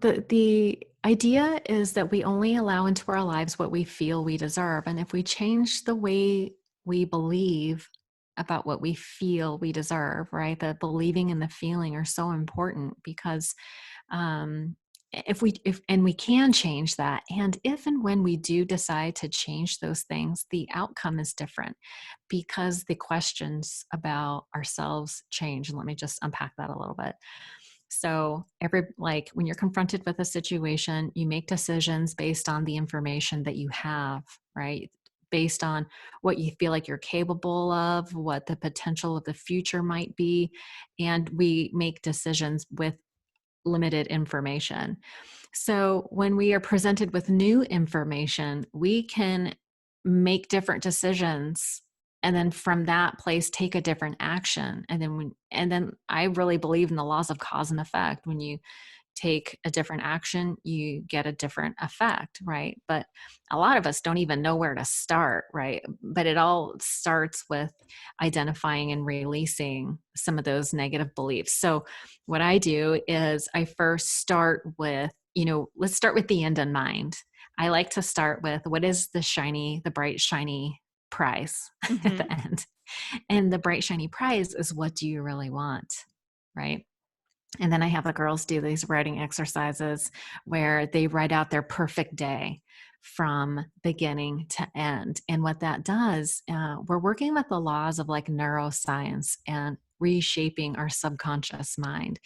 The idea is that we only allow into our lives what we feel we deserve. And if we change the way we believe about what we feel we deserve, right? The believing and the feeling are so important because um, if and we can change that, and if and when we do decide to change those things, the outcome is different because the questions about ourselves change. And let me just unpack that a little bit. So like when you're confronted with a situation, you make decisions based on the information that you have, right? Based on what you feel like you're capable of, what the potential of the future might be. And we make decisions with limited information. So when we are presented with new information, we can make different decisions, and then from that place take a different action. And then I really believe in the laws of cause and effect. When you take a different action, you get a different effect, right? But a lot of us don't even know where to start, right? But it all starts with identifying and releasing some of those negative beliefs. So what I do is I first start with, let's start with the end in mind. I like to start with what is the bright, shiny prize at Hmm. the end. And the bright, shiny prize is, what do you really want? Right. And then I have the girls do these writing exercises where they write out their perfect day from beginning to end. And what that does, we're working with the laws of like neuroscience and reshaping our subconscious mind.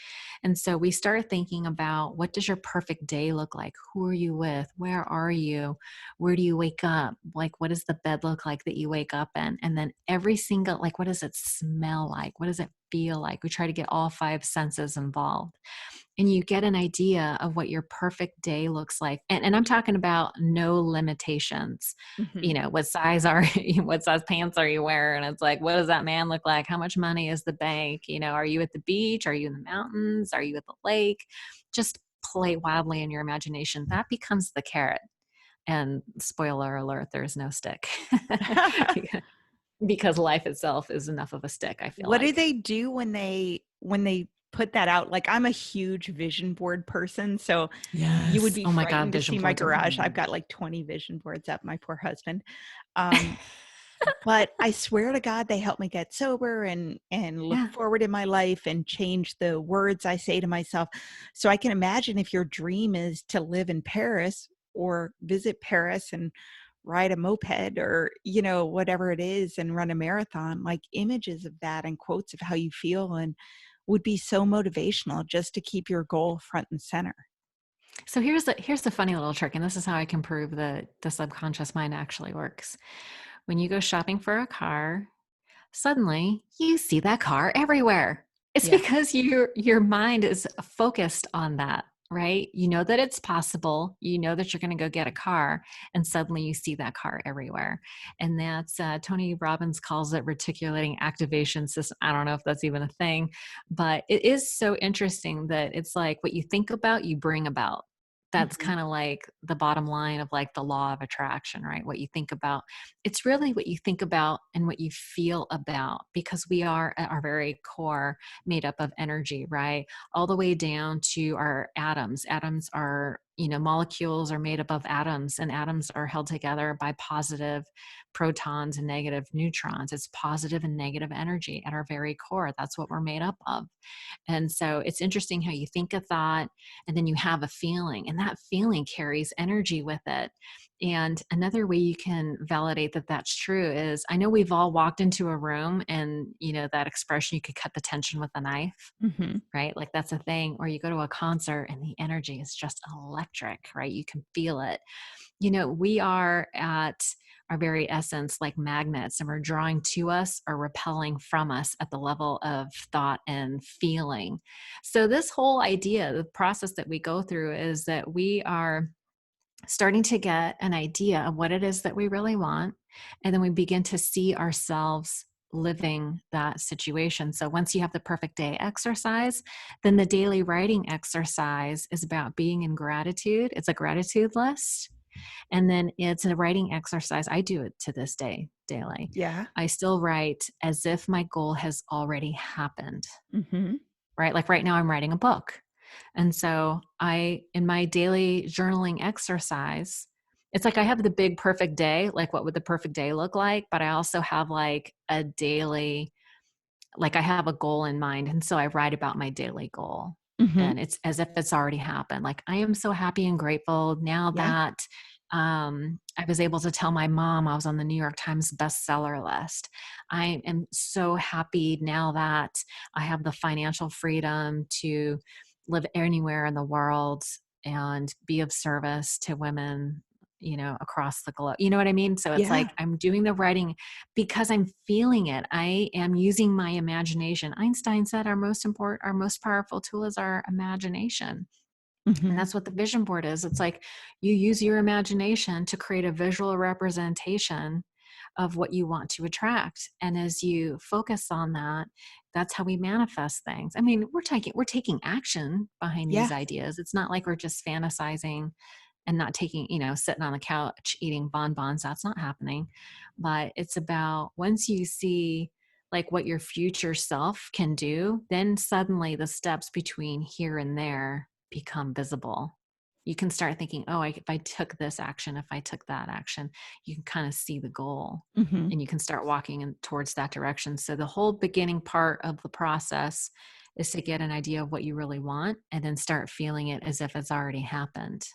And so we start thinking about, what does your perfect day look like? Who are you with? Where are you? Where do you wake up? Like, what does the bed look like that you wake up in? And then every single, like, what does it smell like? What does it feel like? We try to get all five senses involved, and you get an idea of what your perfect day looks like. And I'm talking about no limitations. Hmm. What size are you, what size pants are you wearing? It's like, what does that man look like? How much money is the bank? Are you at the beach? Are you in the mountains? Are you at the lake? Just play wildly in your imagination. That becomes the carrot. And spoiler alert, there's no stick. Because life itself is enough of a stick, I feel What do like. they do when they put that out? Like, I'm a huge vision board person, so you would Yes. be Oh my God, frightened to vision see my boards are garage. I've got like 20 vision boards up, my poor husband. Um, but I swear to God, they help me get sober and look yeah. forward in my life and change the words I say to myself. So I can imagine, if your dream is to live in Paris or visit Paris and ride a moped, or whatever it is, and run a marathon, like, images of that and quotes of how you feel and would be so motivational just to keep your goal front and center. So here's the funny little trick, and this is how I can prove that the subconscious mind actually works. When you go shopping for a car, suddenly you see that car everywhere. It's Yeah. because your mind is focused on that, right? You know that it's possible. You know that you're going to go get a car, and suddenly you see that car everywhere. And that's Tony Robbins calls it reticulating activation system. I don't know if that's even a thing, but it is so interesting that it's like what you think about, you bring about. That's Mhm. kind of like the bottom line of like the law of attraction, right? What you think about, it's really what you think about and what you feel about, because we are at our very core made up of energy, right? All the way down to our atoms. Atoms are, molecules are made up of atoms, and atoms are held together by positive protons and negative neutrons. It's positive and negative energy at our very core. That's what we're made up of. And so it's interesting how you think a thought and then you have a feeling, and that feeling carries energy with it. And another way you can validate that that's true is, I know we've all walked into a room and, that expression, you could cut the tension with a knife, Mhm. right? Like that's a thing. Or you go to a concert and the energy is just electric, right? You can feel it. We are at our very essence like magnets, and we're drawing to us or repelling from us at the level of thought and feeling. So, this whole idea, the process that we go through, is that we are starting to get an idea of what it is that we really want. And then we begin to see ourselves living that situation. So once you have the perfect day exercise, then the daily writing exercise is about being in gratitude. It's a gratitude list. And then it's a writing exercise. I do it to this day daily. Yeah. I still write as if my goal has already happened, Mhm. right? Like right now, I'm writing a book. And so in my daily journaling exercise, it's like I have the big perfect day, like what would the perfect day look like? But I also have like a daily, like I have a goal in mind. And so I write about my daily goal. Mhm. And it's as if it's already happened. Like I am so happy and grateful now Yeah. that I was able to tell my mom I was on the New York Times bestseller list. I am so happy now that I have the financial freedom to live anywhere in the world and be of service to women, across the globe. You know what I mean? So it's Yeah. like I'm doing the writing because I'm feeling it. I am using my imagination. Einstein said our most powerful tool is our imagination. And Mhm. that's what the vision board is. It's like you use your imagination to create a visual representation of what you want to attract. And as you focus on that, that's how we manifest things. I mean, we're taking action behind these Yeah. ideas. It's not like we're just fantasizing and not taking, sitting on the couch eating bonbons. That's not happening. But it's about once you see like what your future self can do, then suddenly the steps between here and there become visible. You can start thinking, oh, if I took this action, if I took that action, you can kind of see the goal Mhm. and you can start walking towards that direction. So the whole beginning part of the process is to get an idea of what you really want and then start feeling it as if it's already happened.